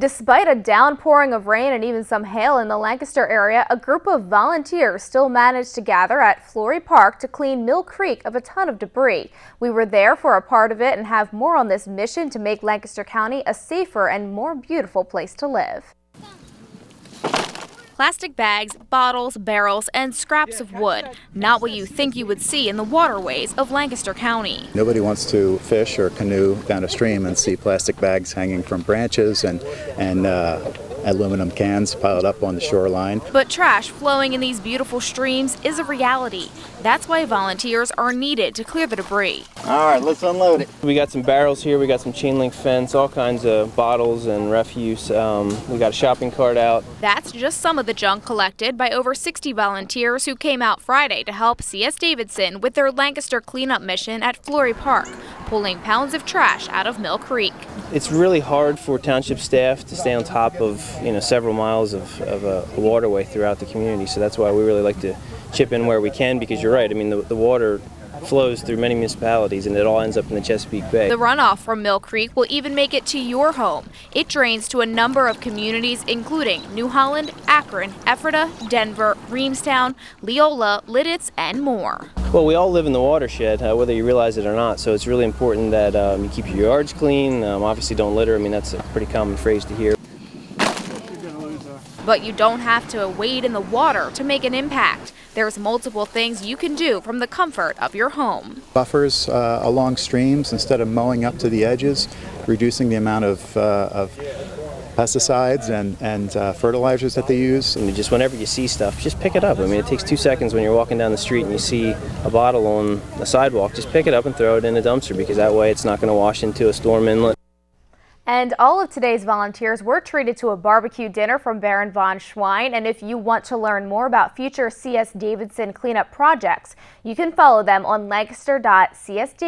Despite a downpouring of rain and even some hail in the Lancaster area, a group of volunteers still managed to gather at Flory Park to clean Mill Creek of a ton of debris. We were there for a part of it and have more on this mission to make Lancaster County a safer and more beautiful place to live. Plastic bags, bottles, barrels, and scraps of wood. Not what you think you would see in the waterways of Lancaster County. Nobody wants to fish or canoe down a stream and see plastic bags hanging from branches and aluminum cans piled up on the shoreline. But trash flowing in these beautiful streams is a reality. That's why volunteers are needed to clear the debris. All right, let's unload it. We got some barrels here, we got some chain link fence, all kinds of bottles and refuse. We got a shopping cart out. That's just some of the junk collected by over 60 volunteers who came out Friday to help C.S. Davidson with their Lancaster cleanup mission at Flory Park, pulling pounds of trash out of Mill Creek. It's really hard for township staff to stay on top of several miles of a waterway throughout the community, so that's why we really like to chip in where we can, because you're right, I mean the water flows through many municipalities and it all ends up in the Chesapeake Bay. The runoff from Mill Creek will even make it to your home. It drains to a number of communities including New Holland, Akron, Ephrata, Denver, Reamstown, Leola, Lititz, and more. Well, we all live in the watershed, whether you realize it or not, so it's really important that you keep your yards clean, obviously don't litter. I mean, that's a pretty common phrase to hear. But you don't have to wade in the water to make an impact. There's multiple things you can do from the comfort of your home. Buffers along streams instead of mowing up to the edges, reducing the amount of pesticides and fertilizers that they use. I mean, just whenever you see stuff, just pick it up. I mean, it takes 2 seconds when you're walking down the street and you see a bottle on the sidewalk. Just pick it up and throw it in a dumpster, because that way it's not going to wash into a storm inlet. And all of today's volunteers were treated to a barbecue dinner from Baron von Schwein. And if you want to learn more about future C.S. Davidson cleanup projects, you can follow them on lancaster.csd.